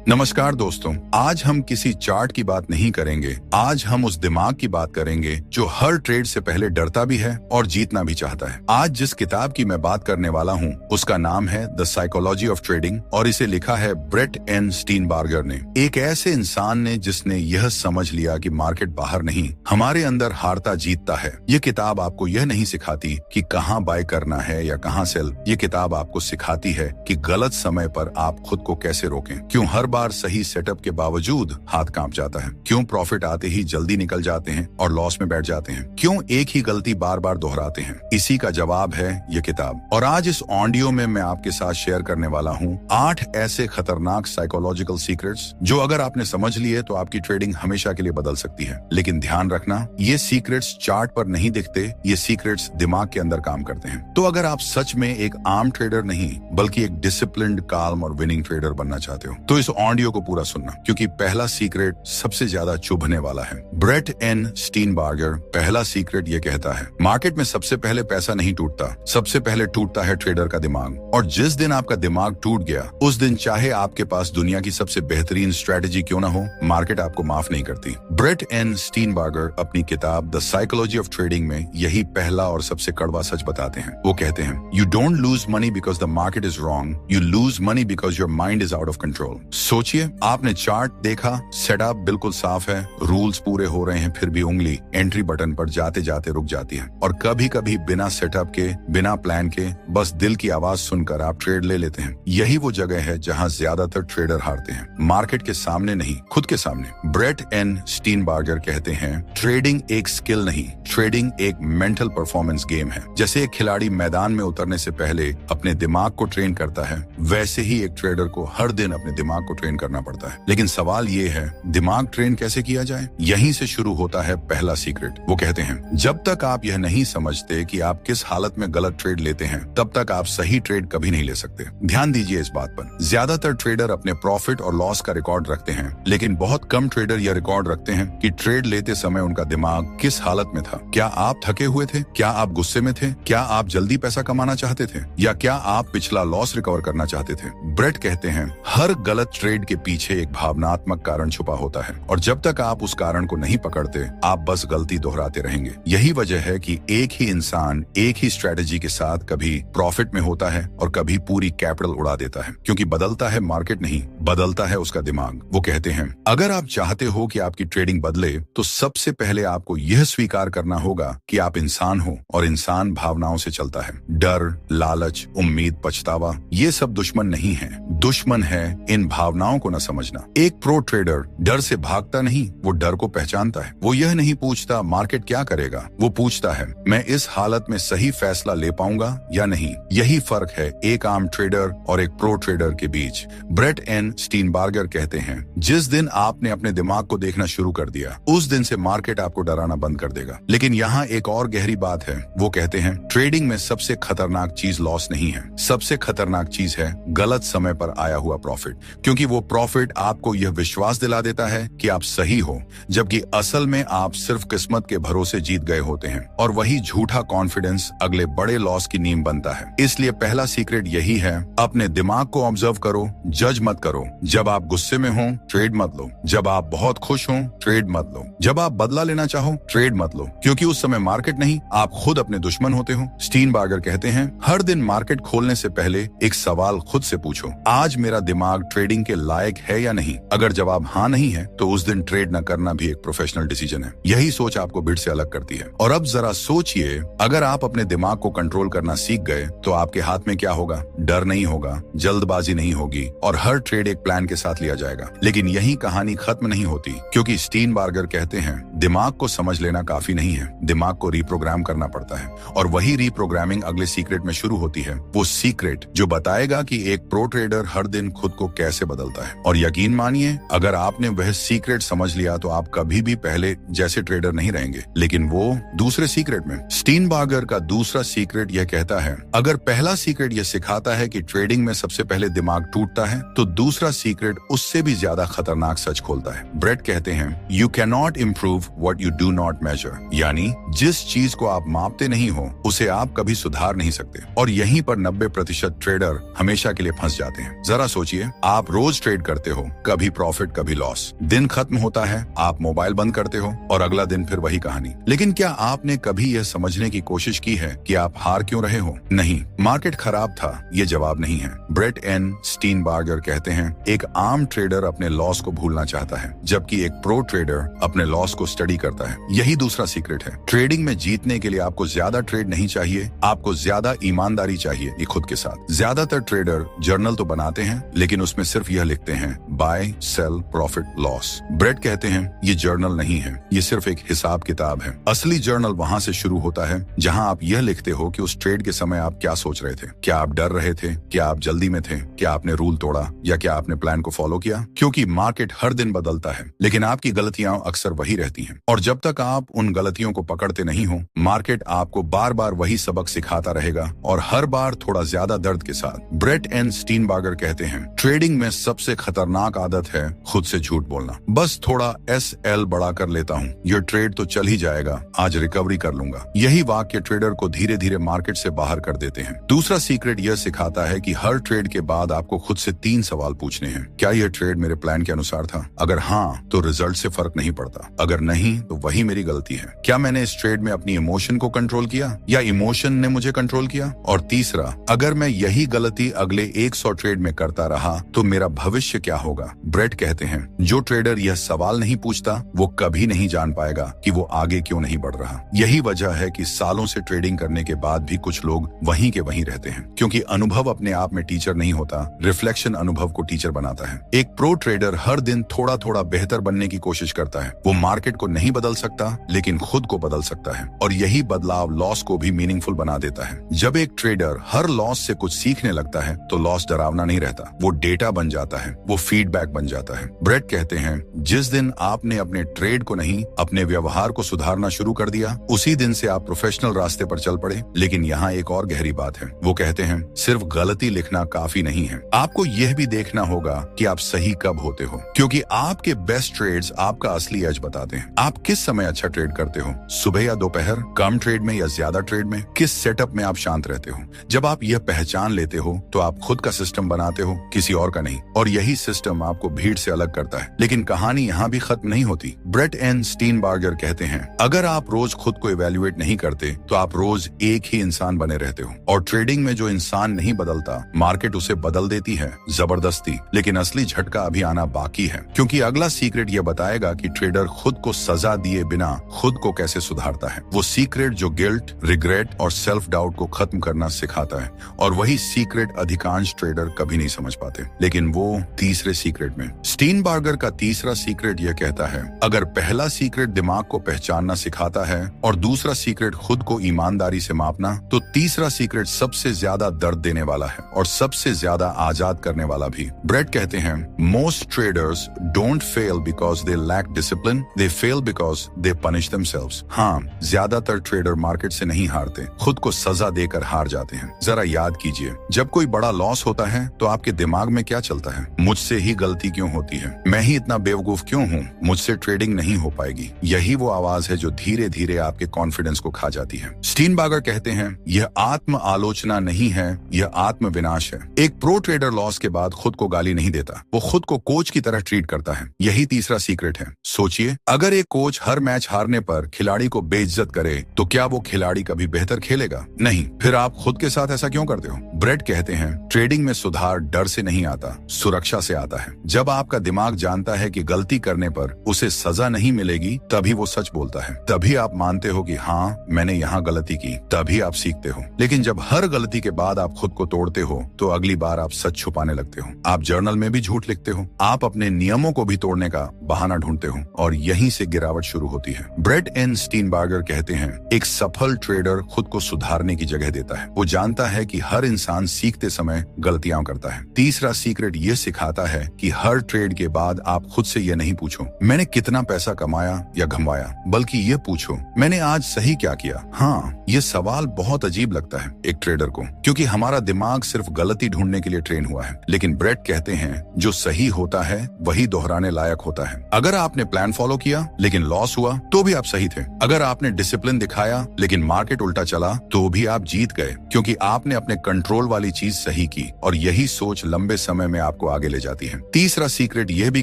नमस्कार दोस्तों, आज हम किसी चार्ट की बात नहीं करेंगे। आज हम उस दिमाग की बात करेंगे जो हर ट्रेड से पहले डरता भी है और जीतना भी चाहता है। आज जिस किताब की मैं बात करने वाला हूँ उसका नाम है द साइकोलॉजी ऑफ ट्रेडिंग और इसे लिखा है ब्रेट एन स्टीनबार्गर ने। एक ऐसे इंसान ने जिसने यह समझ लिया कि मार्केट बाहर नहीं, हमारे अंदर हारता जीतता है। ये किताब आपको यह नहीं सिखाती कि कहाँ बाय करना है या कहाँ सेल। ये किताब आपको सिखाती है कि गलत समय पर आप खुद को कैसे रोकें। क्यों हर बार सही सेटअप के बावजूद हाथ कांप जाता है? क्यों प्रॉफिट आते ही जल्दी निकल जाते हैं और लॉस में बैठ जाते हैं? क्यों एक ही गलती बार बार दोहराते हैं? इसी का जवाब है ये किताब। और आज इस ऑडियो में मैं आपके साथ शेयर करने वाला हूँ 8 ऐसे खतरनाक साइकोलॉजिकल सीक्रेट्स जो अगर आपने समझ लिए तो आपकी ट्रेडिंग हमेशा के लिए बदल सकती है। लेकिन ध्यान रखना, ये सीक्रेट्स चार्ट पर नहीं दिखते, ये सीक्रेट्स दिमाग के अंदर काम करते हैं। तो अगर आप सच में एक आम ट्रेडर नहीं बल्कि एक डिसिप्लिन्ड, काल्म और विनिंग ट्रेडर बनना चाहते हो तो इस ऑडियो को पूरा सुनना, क्योंकि पहला सीक्रेट सबसे ज्यादा चुभने वाला है। ब्रेट एन स्टीनबार्गर पहला सीक्रेट ये कहता है, मार्केट में सबसे पहले पैसा नहीं टूटता, सबसे पहले टूटता है ट्रेडर का दिमाग। और जिस दिन आपका दिमाग टूट गया उस दिन चाहे आपके पास दुनिया की सबसे बेहतरीन स्ट्रेटेजी क्यों ना हो, मार्केट आपको माफ नहीं करती। ब्रेट एन स्टीनबार्गर अपनी किताब द साइकोलॉजी ऑफ ट्रेडिंग में यही पहला और सबसे कड़वा सच बताते हैं। वो कहते हैं, you don't lose money because the market is wrong, you lose money because your mind is out of control. सोचिए, आपने चार्ट देखा, सेटअप बिल्कुल साफ है, रूल्स पूरे हो रहे हैं, फिर भी उंगली एंट्री बटन पर जाते जाते रुक जाती है। और कभी कभी बिना सेटअप के, बिना प्लान के, बस दिल की आवाज सुनकर आप ट्रेड ले लेते हैं। यही वो जगह है जहां ज्यादातर ट्रेडर हारते हैं, मार्केट के सामने नहीं, खुद के सामने। ब्रेट एन स्टीनबार्गर कहते हैं, ट्रेडिंग एक स्किल नहीं, ट्रेडिंग एक मेंटल परफॉर्मेंस गेम है। जैसे एक खिलाड़ी मैदान में उतरने से पहले अपने दिमाग को ट्रेन करता है, वैसे ही एक ट्रेडर को हर दिन अपने दिमाग को ट्रेन करना पड़ता है। लेकिन सवाल ये है, दिमाग ट्रेन कैसे किया जाए? यहीं से शुरू होता है पहला सीक्रेट। वो कहते हैं, जब तक आप यह नहीं समझते कि आप किस हालत में गलत ट्रेड लेते हैं, तब तक आप सही ट्रेड कभी नहीं ले सकते। ध्यान दीजिए इस बात पर। ज्यादातर ट्रेडर अपने प्रॉफिट और लॉस का रिकॉर्ड रखते हैं, लेकिन बहुत कम ट्रेडर यह रिकॉर्ड रखते हैं कि ट्रेड लेते समय उनका दिमाग किस हालत में था। क्या आप थके हुए थे? क्या आप गुस्से में थे? क्या आप जल्दी पैसा कमाना चाहते थे? या क्या आप पिछला लॉस रिकवर करना चाहते थे? ब्रेट कहते हैं, हर गलत ट्रेड के पीछे एक भावनात्मक कारण छुपा होता है और जब तक आप उस कारण को नहीं पकड़ते, आप बस गलती दोहराते रहेंगे। यही वजह है कि एक ही इंसान एक ही स्ट्रेटेजी के साथ कभी प्रॉफिट में होता है और कभी पूरी कैपिटल उड़ा देता है, क्योंकि बदलता है मार्केट नहीं, बदलता है उसका दिमाग। वो कहते हैं, अगर आप चाहते हो कि आपकी ट्रेडिंग बदले तो सबसे पहले आपको यह स्वीकार करना होगा कि आप इंसान हो और इंसान भावनाओं से चलता है। डर, लालच, उम्मीद, पछतावा, ये सब दुश्मन नहीं है। दुश्मन है इन भावनाओं को न समझना। एक प्रो ट्रेडर डर से भागता नहीं, वो डर को पहचानता है। वो यह नहीं पूछता मार्केट क्या करेगा, वो पूछता है मैं इस हालत में सही फैसला ले पाऊंगा या नहीं। यही फर्क है एक आम ट्रेडर और एक प्रो ट्रेडर के बीच। ब्रेट एन स्टीनबार्गर कहते हैं, जिस दिन आपने अपने दिमाग को देखना शुरू कर दिया उस दिन से मार्केट आपको डराना बंद कर देगा। लेकिन यहाँ एक और गहरी बात है। वो कहते हैं, ट्रेडिंग में सबसे खतरनाक चीज लॉस नहीं है, सबसे खतरनाक चीज है गलत समय पर आया हुआ प्रॉफिट। क्योंकि वो प्रॉफिट आपको यह विश्वास दिला देता है कि आप सही हो, जबकि असल में आप सिर्फ किस्मत के भरोसे जीत गए होते हैं। और वही झूठा कॉन्फिडेंस अगले बड़े लॉस की नींव बनता है। इसलिए पहला सीक्रेट यही है, अपने दिमाग को ऑब्जर्व करो, जज मत करो। जब आप गुस्से में हो, ट्रेड मत लो। जब आप बहुत खुश हो, ट्रेड मत लो। जब आप बदला लेना चाहो, ट्रेड मत लो, क्योंकि उस समय मार्केट नहीं, आप खुद अपने दुश्मन होते हो। स्टीनबार्गर कहते हैं, हर दिन मार्केट खोलने से पहले एक सवाल खुद से पूछो, आज मेरा दिमाग ट्रेडिंग के लायक है या नहीं? अगर जवाब हाँ नहीं है तो उस दिन ट्रेड न करना भी एक प्रोफेशनल डिसीजन है। यही सोच आपको भीड़ से अलग करती है। और अब जरा सोचिए, अगर आप अपने दिमाग को कंट्रोल करना सीख गए तो आपके हाथ में क्या होगा? डर नहीं होगा, जल्दबाजी नहीं होगी और हर ट्रेड एक प्लान के साथ लिया जाएगा। लेकिन यही कहानी खत्म नहीं होती, क्योंकि स्टीनबार्गर कहते हैं, दिमाग को समझ लेना काफी नहीं है, दिमाग को रिप्रोग्राम करना पड़ता है। और वही रिप्रोग्रामिंग अगले सीक्रेट में शुरू होती है। वो सीक्रेट जो बताएगा कि एक प्रो ट्रेडर हर दिन खुद को कैसे बदलता है। और यकीन मानिए, अगर आपने वह सीक्रेट समझ लिया तो आप कभी भी पहले जैसे ट्रेडर नहीं रहेंगे। लेकिन वो दूसरे सीक्रेट में, स्टीनबार्गर का दूसरा सीक्रेट यह कहता है, अगर पहला सीक्रेट यह सिखाता है कि ट्रेडिंग में सबसे पहले दिमाग टूटता है, तो दूसरा सीक्रेट उससे भी ज्यादा खतरनाक सच खोलता है। ब्रेट कहते हैं, you can not improve what you do not measure, यानी जिस चीज को आप मापते नहीं हो उसे आप कभी सुधार नहीं सकते। और यहीं पर 90% ट्रेडर हमेशा के लिए फंस जाते हैं। हैं। जरा सोचिए, आप रोज ट्रेड करते हो, कभी प्रॉफिट कभी लॉस। दिन खत्म होता है, आप मोबाइल बंद करते हो और अगला दिन फिर वही कहानी। लेकिन क्या आपने कभी यह समझने की कोशिश की है कि आप हार क्यों रहे हो? नहीं, मार्केट खराब था, ये जवाब नहीं है। ब्रेट एन स्टीनबार्गर कहते हैं, एक आम ट्रेडर अपने लॉस को भूलना चाहता है, जबकि एक प्रो ट्रेडर अपने लॉस को स्टडी करता है। यही दूसरा सीक्रेट है। ट्रेडिंग में जीतने के लिए आपको ज्यादा ट्रेड नहीं चाहिए, आपको ज्यादा ईमानदारी चाहिए खुद के साथ। ज्यादातर ट्रेडर जर्नल तो बनाते हैं, लेकिन उसमें सिर्फ यह लिखते हैं, buy sell profit loss. Brett कहते हैं, ये जर्नल नहीं है, ये सिर्फ एक हिसाब किताब है। असली जर्नल वहां से शुरू होता है जहां आप यह लिखते हो कि उस ट्रेड के समय आप क्या सोच रहे थे। क्या आप डर रहे थे? क्या आप जल्दी में थे? क्या आपने रूल तोड़ा या क्या आपने प्लान को फॉलो किया? क्योंकि मार्केट हर दिन बदलता है, लेकिन आपकी गलतियां अक्सर वही रहती हैं। और जब तक आप उन गलतियों को पकड़ते नहीं हो, मार्केट आपको बार बार वही सबक सिखाता रहेगा, और हर बार थोड़ा ज्यादा दर्द के साथ। ब्रेट एन स्टीनबार्गर कहते हैं, ट्रेडिंग में सबसे खतरनाक आदत है खुद से झूठ बोलना। बस थोड़ा SL बड़ा कर लेता हूँ, ये ट्रेड तो चल ही जाएगा, आज रिकवरी कर लूंगा। यही वाक्य ट्रेडर को धीरे धीरे मार्केट से बाहर कर देते हैं। दूसरा सीक्रेट यह सिखाता है कि हर ट्रेड के बाद आपको खुद से 3 सवाल पूछने हैं। क्या यह ट्रेड मेरे प्लान के अनुसार था? अगर हाँ, तो रिजल्ट से फर्क नहीं पड़ता। अगर नहीं, तो वही मेरी गलती है। क्या मैंने इस ट्रेड में अपनी इमोशन को कंट्रोल किया या इमोशन ने मुझे कंट्रोल किया? और तीसरा, अगर मैं यही गलती अगले 100 ट्रेड में करता रहा तो मेरा भविष्य क्या होगा? ब्रेट कहते हैं, जो ट्रेडर यह सवाल नहीं पूछता वो कभी नहीं जान पाएगा कि वो आगे क्यों नहीं बढ़ रहा। यही वजह है कि सालों से ट्रेडिंग करने के बाद भी कुछ लोग वहीं के वहीं रहते हैं, क्योंकि अनुभव अपने आप में टीचर नहीं होता, रिफ्लेक्शन अनुभव को टीचर बनाता है। एक प्रो ट्रेडर हर दिन थोड़ा थोड़ा बेहतर बनने की कोशिश करता है। वो मार्केट को नहीं बदल सकता, लेकिन खुद को बदल सकता है, और यही बदलाव लॉस को भी मीनिंगफुल बना देता है। जब एक ट्रेडर हर लॉस से कुछ सीखने लगता है तो लॉस डरावना नहीं रहता, वो डेटा बन जाता है, वो फीडबैक बन जाता है। ब्रेट कहते हैं, जिस दिन आपने अपने ट्रेड को नहीं, अपने व्यवहार को सुधारना शुरू कर दिया, उसी दिन से आप प्रोफेशनल रास्ते पर चल पड़े। लेकिन यहाँ एक और गहरी बात है। वो कहते हैं, सिर्फ गलती लिखना काफी नहीं है, आपको यह भी देखना होगा कि आप सही कब होते हो, क्योंकि आपके बेस्ट ट्रेड्स आपका असली एज बताते हैं। आप किस समय अच्छा ट्रेड करते हो, सुबह या दोपहर, कम ट्रेड में या ज्यादा ट्रेड में, किस सेटअप में आप शांत रहते हो। जब आप यह पहचान लेते हो तो आप खुद का सिस्टम बनाते हो, किसी और का नहीं, और यही सिस्टम आपको भीड़ से अलग करता है। लेकिन कहानी यहाँ भी खत्म नहीं होती। ब्रेट एन स्टीनबार्गर कहते हैं, अगर आप रोज खुद को इवेल्युएट नहीं करते तो आप रोज एक ही इंसान बने रहते हो, और ट्रेडिंग में जो इंसान नहीं बदलता, मार्केट उसे बदल देती है जबरदस्ती। लेकिन असली झटका अभी आना बाकी है, क्योंकि अगला सीक्रेट यह बताएगा कि ट्रेडर खुद को सजा दिए बिना खुद को कैसे सुधारता है। वो सीक्रेट जो गिल्ट, रिग्रेट और सेल्फ डाउट को खत्म करना सिखाता है, और वही सीक्रेट अधिकांश ट्रेडर कभी नहीं समझ पाते। लेकिन वो तीसरे सीक्रेट में, स्टीनबार्गर का तीसरा सीक्रेट यह कहता है, अगर पहला सीक्रेट दिमाग को पहचानना सिखाता है और दूसरा सीक्रेट खुद को ईमानदारी से मापना, तो तीसरा सीक्रेट सबसे ज्यादा दर्द देने वाला है और सबसे ज्यादा आजाद करने वाला भी। ब्रेट कहते हैं, most traders don't fail because they lack discipline, they fail because they punish themselves. हाँ, ज्यादातर ट्रेडर मार्केट से नहीं हारते, खुद को सजा देकर हार जाते हैं। जरा याद कीजिए, जब कोई बड़ा लॉस होता है तो आपके दिमाग में क्या चलता है? मुझसे ही गलती क्यों होती है? मैं ही इतना बेवकूफ क्यों हूँ? मुझसे ट्रेडिंग नहीं हो पाएगी। यही वो आवाज है जो धीरे धीरे आपके कॉन्फिडेंस को खा जाती है। स्टीनबार्गर कहते हैं, यह आत्म आलोचना नहीं है, यह आत्म विनाश है। एक प्रो ट्रेडर लॉस के बाद खुद को गाली नहीं देता, वो खुद को कोच की तरह ट्रीट करता है। यही तीसरा सीक्रेट है। सोचिए, अगर एक कोच हर मैच हारने पर खिलाड़ी को बेइज्जत करे तो क्या वो खिलाड़ी कभी बेहतर खेलेगा? नहीं। फिर आप खुद के साथ ऐसा क्यों करते हो? ब्रेट कहते हैं, ट्रेडिंग में सुधार डर से नहीं आता, सुरक्षा से आता है। जब आपका दिमाग जानता है कि गलती करने पर उसे सजा नहीं मिलेगी, तभी वो सच बोलता है। तभी आप मानते हो कि हाँ, मैंने यहाँ गलती की, तभी आप सीखते हो। लेकिन जब हर गलती के बाद आप खुद को तोड़ते हो तो अगली बार आप सच छुपाने लगते हो। आप जर्नल में भी झूठ लिखते हो, आप अपने नियमों को भी तोड़ने का बहाना ढूंढते हो, और यहीं से गिरावट शुरू होती है। ब्रेट एन स्टीनबार्गर कहते हैं, एक सफल ट्रेडर खुद को सुधारने की जगह देता है। वो जानता है कि हर इंसान सीखते समय गलतियां करता है। तीसरा सीक्रेट ये सिखाता है कि हर ट्रेड के बाद आप खुद से ये नहीं पूछो, मैंने कितना पैसा कमाया या घमवाया, बल्कि ये पूछो, मैंने आज सही क्या किया। हाँ, ये सवाल बहुत अजीब लगता है एक ट्रेडर को, क्योंकि हमारा दिमाग सिर्फ गलती ढूंढने के लिए ट्रेन हुआ है। लेकिन ब्रेट कहते हैं, जो सही होता है वही दोहराने लायक होता है। अगर आपने प्लान फॉलो किया लेकिन लॉस हुआ तो भी आप सही थे। अगर आपने डिसिप्लिन दिखाया लेकिन मार्केट उल्टा चला तो भी आप जीत गए, क्योंकि आपने अपने कंट्रोल कंट्रोल वाली चीज सही की और यही सोच लंबे समय में आपको आगे ले जाती है। तीसरा सीक्रेट यह भी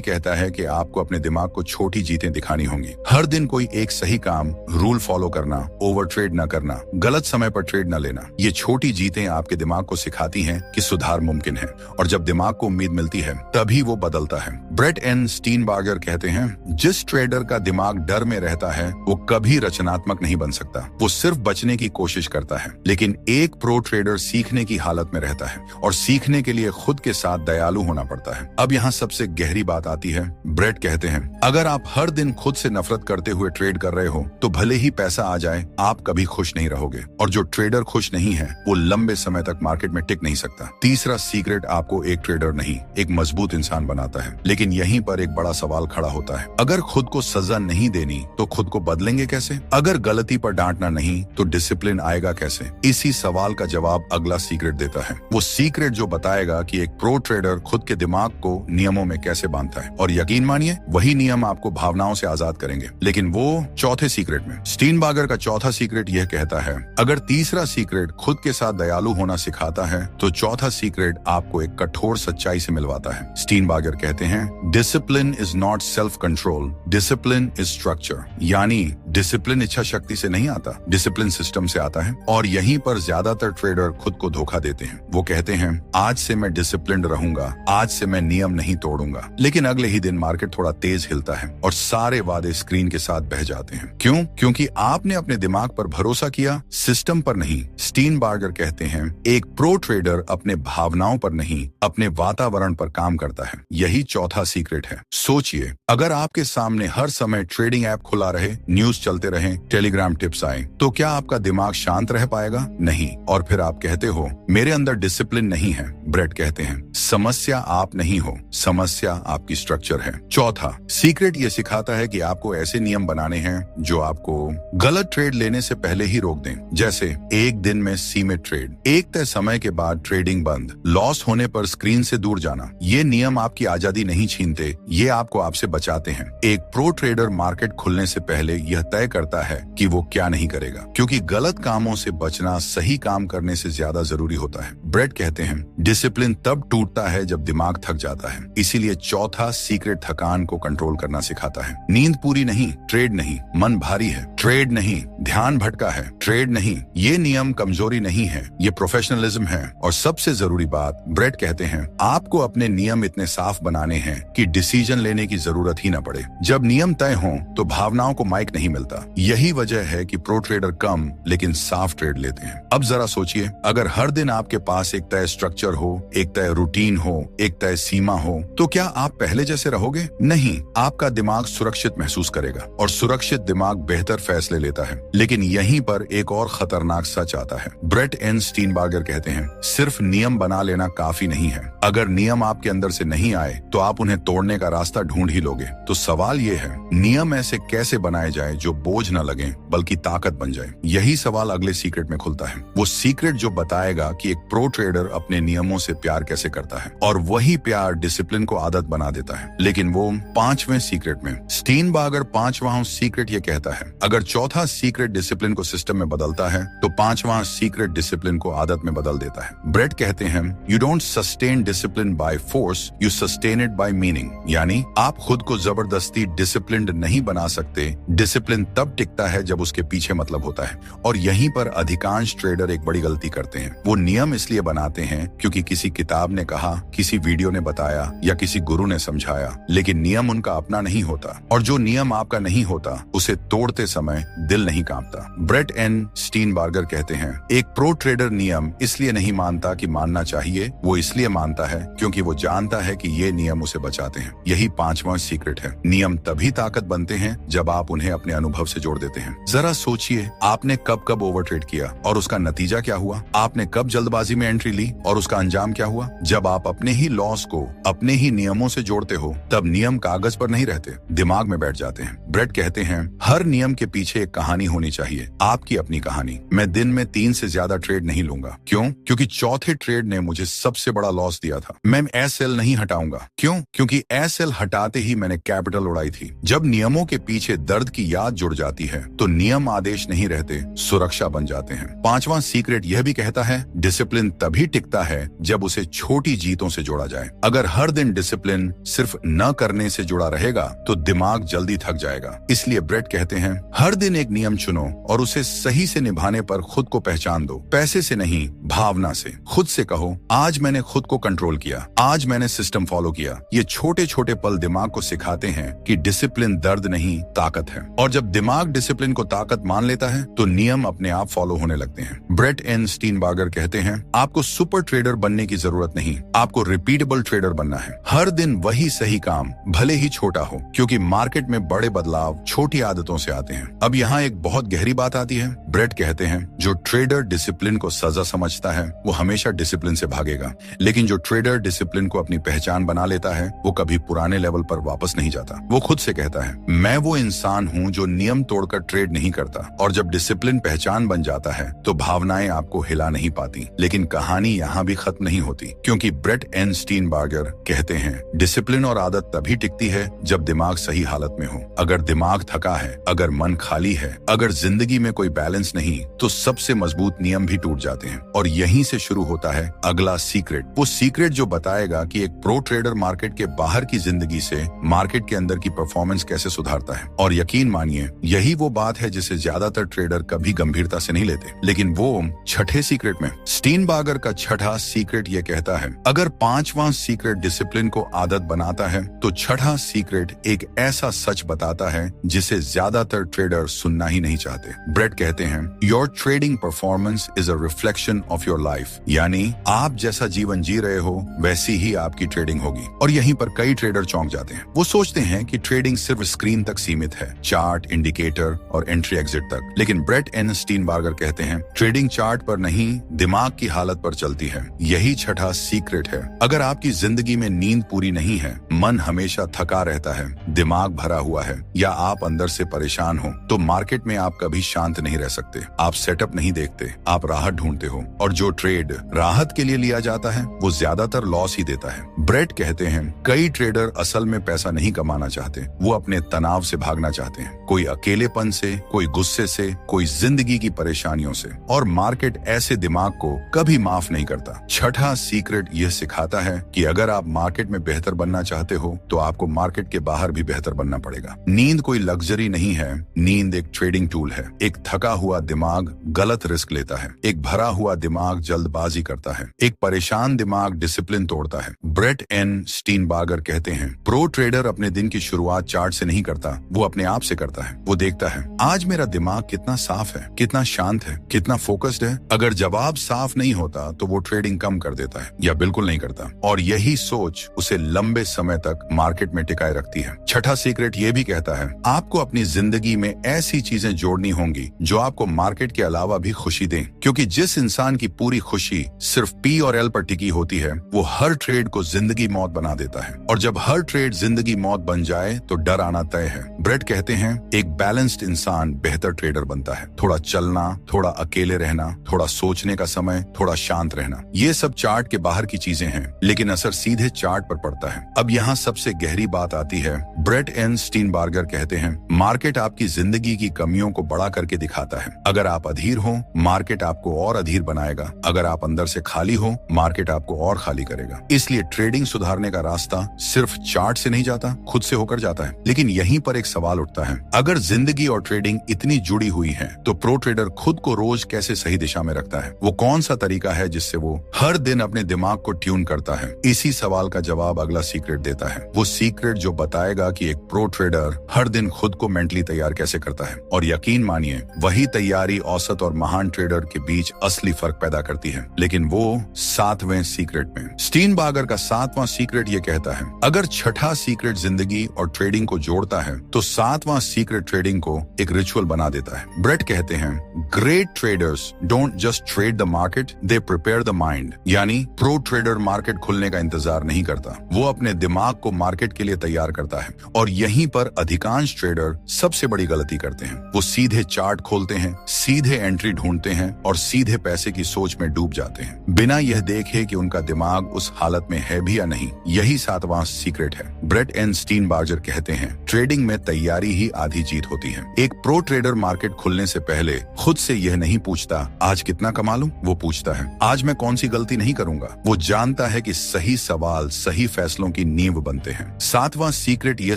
कहता है कि आपको अपने दिमाग को छोटी जीतें दिखानी होंगी। हर दिन कोई एक सही काम, रूल फॉलो करना, ओवर ट्रेड न करना, गलत समय पर ट्रेड न लेना, ये छोटी जीतें आपके दिमाग को सिखाती हैं कि सुधार मुमकिन है और जब दिमाग को उम्मीद मिलती है तभी वो बदलता है। ब्रेट एन स्टीनबार्गर कहते हैं, जिस ट्रेडर का दिमाग डर में रहता है वो कभी रचनात्मक नहीं बन सकता, वो सिर्फ बचने की कोशिश करता है। लेकिन एक प्रो ट्रेडर सीखने की हालत में रहता है और सीखने के लिए खुद के साथ दयालु होना पड़ता है। अब यहाँ सबसे गहरी बात आती है। ब्रेट कहते हैं, अगर आप हर दिन खुद से नफरत करते हुए ट्रेड कर रहे हो तो भले ही पैसा आ जाए आप कभी खुश नहीं रहोगे और जो ट्रेडर खुश नहीं है वो लंबे समय तक मार्केट में टिक नहीं सकता। तीसरा सीक्रेट आपको एक ट्रेडर नहीं एक मजबूत इंसान बनाता है। लेकिन यहीं पर एक बड़ा सवाल खड़ा होता है, अगर खुद को सजा नहीं देनी तो खुद को बदलेंगे कैसे? अगर गलती पर डांटना नहीं तो डिसिप्लिन आएगा कैसे? इसी सवाल का जवाब अगला सीक्रेट देता है। वो सीक्रेट जो बताएगा कि एक प्रो ट्रेडर खुद के दिमाग को नियमों में कैसे बांधता है और यकीन मानिए वही नियम आपको भावनाओं से आजाद करेंगे। लेकिन वो चौथे सीक्रेट में स्टीनबार्गर का चौथा सीक्रेट यह कहता है, अगर तीसरा सीक्रेट खुद के साथ दयालु होना सिखाता है तो चौथा सीक्रेट आपको एक कठोर सच्चाई से मिलवाता है। स्टीनबार्गर कहते हैं, discipline is not self control, discipline is structure. यानी डिसिप्लिन इच्छा शक्ति से नहीं आता, डिसिप्लिन सिस्टम से आता है। और यहीं पर ज्यादातर ट्रेडर खुद को धोखा देते हैं। वो कहते हैं, आज से मैं डिसिप्लिन्ड रहूंगा, आज से मैं नियम नहीं तोड़ूंगा, लेकिन अगले ही दिन मार्केट थोड़ा तेज हिलता है और सारे वादे स्क्रीन के साथ बह जाते हैं। क्यों? क्योंकि आपने अपने दिमाग पर भरोसा किया, सिस्टम पर नहीं। स्टीनबार्गर कहते हैं, एक प्रो ट्रेडर अपने भावनाओं पर नहीं अपने वातावरण पर काम करता है। यही चौथा सीक्रेट है। सोचिए, अगर आपके सामने हर समय ट्रेडिंग ऐप खुला रहे, न्यूज चलते रहे, टेलीग्राम टिप्स आए, तो क्या आपका दिमाग शांत रह पाएगा? नहीं। और फिर आप कहते हो मेरे अंदर डिसिप्लिन नहीं है। ब्रेट कहते हैं, समस्या आप नहीं हो, समस्या आपकी स्ट्रक्चर है। चौथा सीक्रेट ये सिखाता है कि आपको ऐसे नियम बनाने हैं जो आपको गलत ट्रेड लेने से पहले ही रोक दें। जैसे एक दिन में सीमित ट्रेड, एक तय समय के बाद ट्रेडिंग बंद, लॉस होने पर स्क्रीन से दूर जाना। ये नियम आपकी आजादी नहीं छीनते, ये आपको आपसे बचाते हैं। एक प्रो ट्रेडर मार्केट खुलने से पहले यह तय करता है कि वो क्या नहीं करेगा, क्योंकि गलत कामों से बचना सही काम करने से ज्यादा जरूरी होता है। ब्रेट कहते हैं, डिसिप्लिन तब टूटता है जब दिमाग थक जाता है। इसीलिए चौथा सीक्रेट थकान को कंट्रोल करना सिखाता है। नींद पूरी नहीं, ट्रेड नहीं। मन भारी है, ट्रेड नहीं। ध्यान भटका है, ट्रेड नहीं। ये नियम कमजोरी नहीं है, ये प्रोफेशनलिज्म है। और सबसे जरूरी बात, ब्रेट कहते हैं, आपको अपने नियम इतने साफ बनाने हैं कि डिसीजन लेने की जरूरत ही न पड़े। जब नियम तय हों तो भावनाओं को माइक नहीं मिलता। यही वजह है कि प्रो ट्रेडर कम लेकिन साफ ट्रेड लेते हैं। अब जरा सोचिए, अगर हर दिन आपके पास एक तय स्ट्रक्चर हो, एक तय रूटीन हो, एक तय सीमा हो, तो क्या आप पहले जैसे रहोगे? नहीं, आपका दिमाग सुरक्षित महसूस करेगा और सुरक्षित दिमाग बेहतर फैसले लेता है। लेकिन यहीं पर एक और खतरनाक सच आता है। ब्रेट एन स्टीनबार्गर कहते हैं, सिर्फ नियम बना लेना काफी नहीं है। अगर नियम आपके अंदर से नहीं आए तो आप उन्हें तोड़ने का रास्ता ढूंढ ही लोगे। तो सवाल ये है, नियम ऐसे कैसे बनाए जाए जो बोझ न लगे बल्कि ताकत बन जाए? यही सवाल अगले सीक्रेट में खुलता है। वो सीक्रेट जो बताएगा कि एक प्रो ट्रेडर अपने नियमों से प्यार कैसे करता है और वही प्यार डिसिप्लिन को आदत बना देता है। लेकिन वो पांचवें सीक्रेट में स्टीनबार्गर पांचवां सीक्रेट ये कहता है, अगर चौथा सीक्रेट डिसिप्लिन को सिस्टम में बदलता है तो पांचवां सीक्रेट डिसिप्लिन को आदत में बदल देता है। ब्रेट कहते हैं, you don't sustain discipline by force, you sustain it by meaning. यानी आप खुद को जबरदस्ती डिसिप्लिन्ड नहीं बना सकते। डिसिप्लिन तब टिकता है जब उसके पीछे मतलब होता है। और यहीं पर अधिकांश ट्रेडर एक बड़ी गलती करते हैं। वो नियम इसलिए बनाते हैं क्योंकि किसी किताब ने कहा, किसी वीडियो ने बताया या किसी गुरु ने समझाया, लेकिन नियम उनका अपना नहीं होता। और जो नियम आपका नहीं होता उसे तोड़ते समय दिल नहीं कांपता। ब्रेट एन स्टीनबार्गर कहते हैं, एक प्रो ट्रेडर नियम इसलिए नहीं मानता कि मानना चाहिए, वो इसलिए मानता है क्योंकि वो जानता है कि ये नियम उसे बचाते हैं। यही पांचवां सीक्रेट है। नियम तभी ताकत बनते हैं जब आप उन्हें अपने अनुभव से जोड़ देते हैं। जरा सोचिए, आपने कब कब ओवर ट्रेड किया और उसका नतीजा क्या हुआ? आपने कब जल्दबाजी में एंट्री ली और उसका अंजाम अंजाम क्या हुआ? जब आप अपने ही लॉस को अपने ही नियमों से जोड़ते हो, तब नियम कागज पर नहीं रहते, दिमाग में बैठ जाते हैं। ब्रेट कहते हैं, हर नियम के पीछे एक कहानी होनी चाहिए, आपकी अपनी कहानी। मैं दिन में 3 से ज्यादा ट्रेड नहीं लूंगा। क्यों? क्योंकि चौथे ट्रेड ने मुझे सबसे बड़ा लॉस दिया था। मैं एसएल नहीं हटाऊंगा। क्यों? क्योंकि एसएल हटाते ही मैंने कैपिटल उड़ाई थी। जब नियमों के पीछे दर्द की याद जुड़ जाती है, तो नियम आदेश नहीं रहते, सुरक्षा बन जाते हैं। 5वां सीक्रेट यह भी कहता है, डिसिप्लिन तभी टिकता है जब उसे छोटी जीतों से जोड़ा जाए। अगर हर दिन डिसिप्लिन सिर्फ न करने से जुड़ा रहेगा, तो दिमाग जल्दी थक जाएगा। इसलिए ब्रेट कहते हैं, हर दिन एक नियम चुनो और उसे सही से निभाने पर खुद को पहचान दो। पैसे से नहीं, भावना से। खुद से कहो, आज मैंने खुद को कंट्रोल किया, आज मैंने सिस्टम फॉलो किया। ये छोटे छोटे पल दिमाग को सिखाते हैं कि डिसिप्लिन दर्द नहीं, ताकत है। और जब दिमाग डिसिप्लिन को ताकत मान लेता है, तो नियम अपने आप फॉलो होने लगते हैं। ब्रेट एन स्टीनबार्गर कहते हैं, आपको सुपर ट्रेडर बनने की जरूरत नहीं, आपको रिपीटेबल ट्रेडर बनना है। हर दिन वही सही काम, भले ही छोटा हो, क्योंकि मार्केट में बड़े बदलाव छोटी आदतों से आते हैं। अब यहाँ एक बहुत गहरी बात आती है। ब्रेट कहते हैं, जो ट्रेडर डिसिप्लिन को सजा समझता है, वो हमेशा डिसिप्लिन से भागेगा। लेकिन जो ट्रेडर डिसिप्लिन को अपनी पहचान बना लेता है, वो कभी पुराने लेवल पर वापस नहीं जाता। वो खुद से कहता है, मैं वो इंसान हूँ जो नियम तोड़कर ट्रेड नहीं करता। और जब डिसिप्लिन पहचान बन जाता है, तो भावनाएं आपको हिला नहीं पाती। लेकिन कहानी यहाँ भी खत्म नहीं होती, क्योंकि ब्रेट एन स्टीनबार्गर कहते हैं, डिसिप्लिन और आदत तभी टिकती है जब दिमाग सही हालत में हो। अगर दिमाग थका है, अगर मन खाली है, अगर जिंदगी में कोई बैलेंस नहीं, तो सबसे मजबूत नियम भी टूट जाते हैं। और यहीं से शुरू होता है अगला सीक्रेट। वो सीक्रेट जो बताएगा कि एक प्रो ट्रेडर मार्केट के बाहर की जिंदगी से मार्केट के अंदर की परफॉर्मेंस कैसे सुधारता है। और यकीन मानिए, यही वो बात है जिसे ज्यादातर ट्रेडर कभी गंभीरता से नहीं लेते। लेकिन वो छठे सीक्रेट में, स्टीनबार्गर का छठा सीक्रेट ये कहता है, अगर 5वां सीक्रेट डिसिप्लिन को आदत बनाता है, तो छठा सीक्रेट एक ऐसा सच बताता है जिसे ज्यादातर ट्रेडर सुनना ही नहीं चाहते। ब्रेट कहते हैं, your trading performance is a reflection of your life. यानी आप जैसा जीवन जी रहे हो, वैसी ही आपकी ट्रेडिंग होगी। और यहीं पर कई ट्रेडर चौंक जाते हैं। वो सोचते हैं कि ट्रेडिंग सिर्फ स्क्रीन तक सीमित है, चार्ट, इंडिकेटर और एंट्री एग्जिट तक। लेकिन ब्रेट एन स्टीनबार्गर कहते हैं, ट्रेडिंग चार्ट पर नहीं, दिमाग की हालत पर चलती है। यही छठा सीक्रेट है। अगर आपकी जिंदगी में नींद पूरी नहीं है, मन हमेशा थका रहता है, दिमाग भरा हुआ है, या आप अंदर से परेशान हो, तो मार्केट में आप कभी शांत नहीं रह सकते। आप सेटअप नहीं देखते, आप राहत ढूंढते हो। और जो ट्रेड राहत के लिए लिया जाता है, वो ज्यादातर लॉस ही देता है। ब्रेट कहते हैं, कई ट्रेडर असल में पैसा नहीं कमाना चाहते, वो अपने तनाव से भागना चाहते हैं। कोई अकेलेपन से, कोई गुस्से से, कोई जिंदगी की परेशानियों से। और मार्केट ऐसे दिमाग को कभी माफ नहीं करता। छठा सीक्रेट यह सिखाता है कि अगर आप मार्केट में बेहतर बनना चाहते हो, तो आपको मार्केट के बाहर भी बेहतर बनना पड़ेगा। नींद कोई लग्जरी नहीं है, नींद एक ट्रेडिंग टूल है। एक थका हुआ दिमाग गलत रिस्क लेता है, एक भरा हुआ दिमाग जल्दबाजी करता है, एक परेशान दिमाग डिसिप्लिन तोड़ता है। ब्रेट एन स्टीनबार्गर कहते हैं, प्रो ट्रेडर अपने दिन की शुरुआत चार्ट से नहीं करता, वो अपने आप से करता है। वो देखता है, आज मेरा दिमाग कितना साफ है, कितना शांत है, कितना फोकस्ड है। अगर जवाब साफ नहीं होता, तो वो ट्रेडिंग कम कर देता है या बिल्कुल नहीं करता। और यही सोच उसे लंबे समय तक मार्केट में टिकाए रखती है। छठा सीक्रेट ये भी कहता है, आपको अपनी जिंदगी में ऐसी चीजें जोड़नी होंगी जो आपको मार्केट के अलावा भी खुशी दें। क्योंकि जिस इंसान की पूरी खुशी सिर्फ पी और एल पर टिकी होती है, वो हर ट्रेड को जिंदगी मौत बना देता है। और जब हर ट्रेड जिंदगी मौत बन जाए, तो डर आना तय है। ब्रेट कहते हैं, एक बैलेंस्ड इंसान बेहतर ट्रेडर बनता है। थोड़ा चलना, थोड़ा अकेले रहना, थोड़ा सोचने का समय, थोड़ा शांत रहना, ये सब चार्ट के बाहर की चीजें हैं, लेकिन असर सीधे चार्ट पर पड़ता है। अब यहाँ सबसे गहरी बात आती है। ब्रेट एन स्टीनबार्गर कहते हैं, मार्केट आपकी जिंदगी की कमियों को बड़ा करके दिखाता है। अगर आप अधीर हो, मार्केट आपको और अधीर बनाएगा। अगर आप अंदर से खाली हो, मार्केट आपको और खाली करेगा। इसलिए ट्रेडिंग सुधारने का रास्ता सिर्फ चार्ट से नहीं जाता, खुद से होकर जाता है। लेकिन यहीं पर एक सवाल उठता है, अगर जिंदगी और ट्रेडिंग इतनी जुड़ी हुई है, तो प्रो ट्रेडर खुद को रोज कैसे सही दिशा में रखता है? वो कौन सा तरीका है जिससे वो हर दिन अपने दिमाग को ट्यून करता है? इसी सवाल का जवाब अगला सीक्रेट देता है। वो सीक्रेट जो बताएगा कि एक प्रो ट्रेडर हर दिन खुद को मेंटली तैयार कैसे करता है। और यकीन मानिए, वही तैयारी औसत और महान ट्रेडर के बीच असली फर्क पैदा करती है। लेकिन वो 7वें सीक्रेट में, स्टीनबार्गर का 7वां सीक्रेट ये कहता है, अगर छठा सीक्रेट जिंदगी और ट्रेडिंग को जोड़ता है, तो 7वां सीक्रेट ट्रेडिंग को एक रिचुअल बना देता है। ब्रेट कहते हैं, great traders don't just trade the market, they prepare the mind. यानी प्रो ट्रेडर मार्केट खुलने का इंतजार नहीं करता, वो अपने दिमाग को मार्केट के लिए तैयार करता है। और यहीं पर अधिकांश ट्रेडर सबसे बड़ी गलती करते हैं। वो सीधे चार्ट खोलते हैं, सीधे एंट्री ढूंढते हैं और सीधे पैसे की सोच में डूब जाते हैं, बिना यह देखे कि उनका दिमाग उस हालत में है भी या नहीं। यही 7वां सीक्रेट है। ब्रेट एन स्टीनबार्गर कहते हैं, ट्रेडिंग में तैयारी ही आधी जीत होती है। एक प्रो ट्रेडर मार्केट खुलने से पहले खुद से यह नहीं पूछता आज कितना कमा लूं, वो पूछता है आज मैं कौन सी गलती नहीं करूंगा। वो जानता है कि सही सवाल सही फैसलों की नींव बनते हैं। 7वां सीक्रेट यह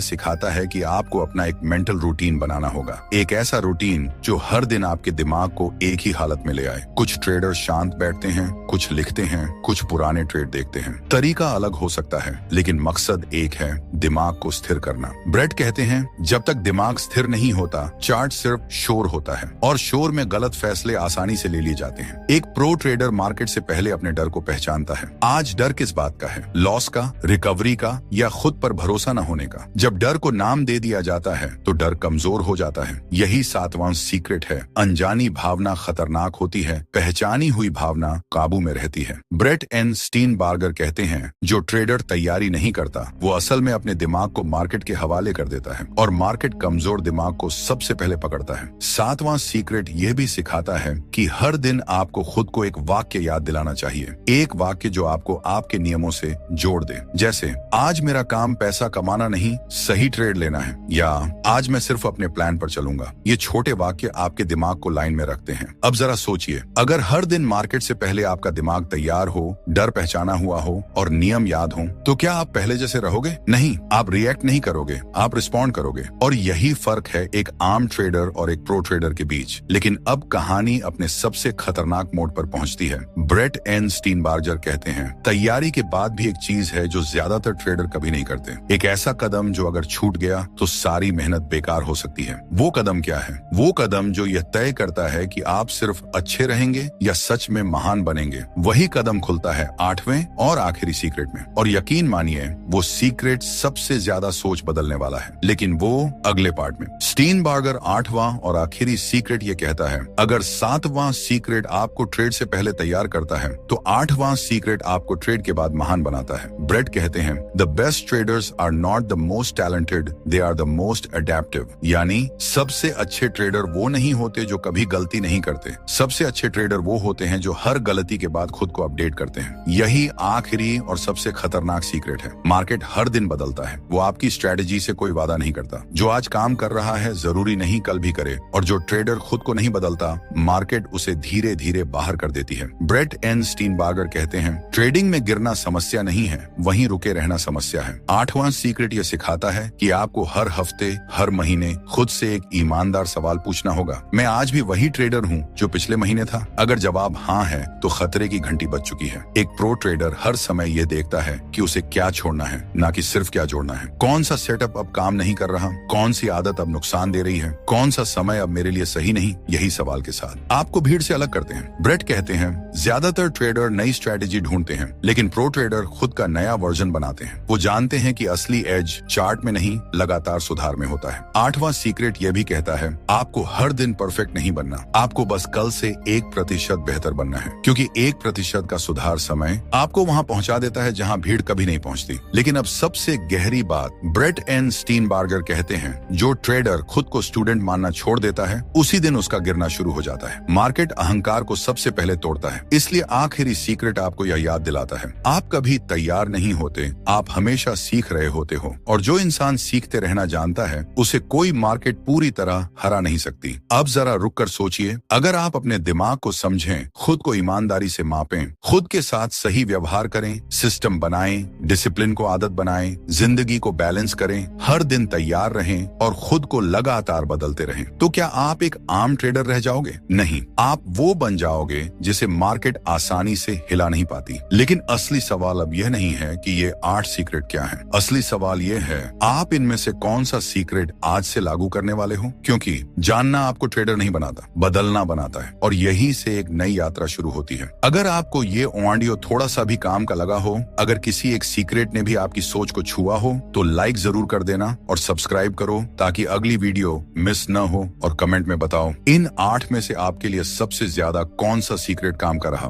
सिखाता है कि आपको अपना एक मेंटल रूटीन बनाना होगा, एक ऐसा रूटीन जो हर दिन आपके दिमाग को एक ही हालत में ले आए। कुछ ट्रेडर शांत बैठते हैं, कुछ लिखते हैं, कुछ पुराने ट्रेड देखते हैं। तरीका अलग हो सकता है, लेकिन मकसद एक है, दिमाग को स्थिर करना। ब्रेट कहते हैं जब तक दिमाग स्थिर नहीं होता, चार्ट सिर्फ शोर होता है और शोर में गलत फैसले आसानी से ले लिए जाते हैं। एक प्रो ट्रेडर मार्केट से पहले अपने डर को पहचानता है। आज डर किस बात का है? लॉस का, रिकवरी का, या खुद पर भरोसा न होने का? जब डर को नाम दे दिया जाता है तो डर कमजोर हो जाता है। यही 7वां सीक्रेट है। अनजानी भावना खतरनाक होती है, पहचानी हुई भावना काबू में रहती है। ब्रेट एन स्टीनबार्गर कहते हैं जो ट्रेडर तैयारी नहीं करता वो असल में अपने दिमाग को मार्केट के हवाले कर देता है और मार्केट कमजोर दिमाग को सबसे पहले पकड़ता है। 7वां सीक्रेट यह भी सिखाता है कि हर दिन आपको खुद को एक वाक्य याद दिलाना चाहिए, एक वाक्य जो आपको आपके नियमों से जोड़ दे। जैसे आज मेरा काम पैसा कमाना नहीं, सही ट्रेड लेना है, या आज मैं सिर्फ अपने प्लान पर चलूंगा। ये छोटे वाक्य आपके दिमाग को लाइन में रखते हैं। अब जरा सोचिए, अगर हर दिन मार्केट से पहले आपका दिमाग तैयार हो, डर पहचाना हुआ हो और नियम याद हो, तो क्या आप पहले जैसे रहोगे? नहीं, आप रिएक्ट नहीं करोगे, आप रिस्पॉन्ड करोगे। और यही फर्क है एक आम ट्रेडर और एक प्रो ट्रेडर के बीच। लेकिन अब कहानी अपने सबसे खतरनाक मोड पर पहुंचती है। ब्रेट एन स्टीनबार्गर कहते हैं तैयारी के बाद भी एक चीज है जो ज्यादातर ट्रेडर कभी नहीं करते, एक ऐसा कदम जो अगर छूट गया तो सारी मेहनत बेकार हो सकती है। वो कदम क्या है? वो कदम जो यह तय करता है कि आप सिर्फ अच्छे रहेंगे या सच में महान बनेंगे। वही कदम खुलता है 8वें और आखिरी सीक्रेट में। और यकीन मानिए वो सीक्रेट सबसे ज्यादा सोच बदलने वाला है, लेकिन वो अगले पार्ट में। स्टीनबार्गर 8वां और आखिरी सीक्रेट ये कहता है अगर 7वां सीक्रेट आपको ट्रेड से पहले तैयार करता है तो 8वां सीक्रेट आपको ट्रेड के बाद महान बनाता है। ब्रेट कहते हैं the best traders are not the most talented, they are the most adaptive. यानी सबसे अच्छे ट्रेडर वो नहीं होते जो कभी गलती नहीं करते, सबसे अच्छे ट्रेडर वो होते हैं जो हर गलती के बाद खुद को अपडेट करते हैं। यही आखिरी और सबसे खतरनाक सीक्रेट है। मार्केट हर दिन बदलता है, वो आपकी स्ट्रेटेजी से कोई वादा नहीं करता। जो आज काम कर रहा है जरूरी नहीं कल भी करे, और जो ट्रेडर खुद को नहीं बदलता मार्केट उसे धीरे धीरे बाहर कर देती है। ब्रेट एन स्टीनबार्गर कहते हैं ट्रेडिंग में गिरना समस्या नहीं है, वहीं रुके रहना समस्या है। 8वां सीक्रेट ये सिखाता है कि आपको हर हफ्ते हर महीने खुद से एक ईमानदार सवाल पूछना होगा, मैं आज भी वही ट्रेडर हूँ जो पिछले महीने था? अगर जवाब हाँ है तो खतरे की घंटी बज चुकी है। एक प्रो ट्रेडर हर समय ये देखता है कि उसे क्या छोड़ना है, ना कि सिर्फ क्या जोड़ना है। कौन सा सेटअप अब काम नहीं कर रहा, कौन सी आदत अब नुकसान दे रही है, कौन सा समय अब मेरे लिए सही नहीं। यही सवाल के साथ आपको भीड़ से अलग करते हैं। ब्रेट कहते हैं ज्यादातर ट्रेडर नई स्ट्रेटेजी ढूंढते हैं, लेकिन प्रो ट्रेडर खुद का नया वर्जन बनाते हैं। वो जानते हैं कि असली एज चार्ट में नहीं, लगातार सुधार में होता है। 8वां सीक्रेट यह भी कहता है आपको हर दिन परफेक्ट नहीं बनना, आपको बस कल से 1% बेहतर बनना है, क्योंकि 1% का सुधार समय आपको वहां पहुंचा देता है जहां भीड़ कभी नहीं पहुंचती। लेकिन अब सबसे गहरी बात, ब्रेट एन स्टीनबार्गर कहते हैं जो ट्रेडर खुद को स्टूडेंट मानना छोड़ देता है उसी दिन उसका गिरना शुरू हो जाता है। मार्केट अहंकार को सबसे पहले तोड़ता है। इसलिए आखिरी सीक्रेट आपको यह याद दिलाता है आप कभी तैयार नहीं होते, आप हमेशा सीख रहे होते हो। और जो इंसान सीखते रहना जानता है उसे कोई मार्केट पूरी तरह हरा नहीं सकती। अब जरा रुक कर सोचिए, अगर आप अपने दिमाग को समझें, खुद को ईमानदारी से मापें, खुद के साथ सही व्यवहार करें, सिस्टम बनाएं, डिसिप्लिन को आदत बनाएं, जिंदगी को बैलेंस करें, हर दिन तैयार रहें और खुद को लगातार बदलते रहें, तो क्या आप एक आम ट्रेडर रह जाओगे? नहीं, आप वो बन जाओगे जिसे मार्केट आसानी से हिला नहीं पाती। लेकिन असली सवाल अब यह नहीं है कि ये 8 सीक्रेट क्या है। असली सवाल यह है आप इनमें से कौन सा सीक्रेट आज से लागू करने वाले हो, क्योंकि जानना आपको ट्रेडर नहीं बनाता, बदलना बनाता है। और यहीं से एक नई यात्रा शुरू होती है। अगर आपको ये ऑडियो थोड़ा सा भी काम का लगा हो, अगर किसी एक सीक्रेट ने भी आपकी सोच को छुआ हो, तो लाइक जरूर कर देना और सब्सक्राइब करो ताकि अगली वीडियो मिस न हो। और कमेंट में बताओ इन 8 में से आपके लिए सबसे ज्यादा कौन सा सीक्रेट काम कर रहा।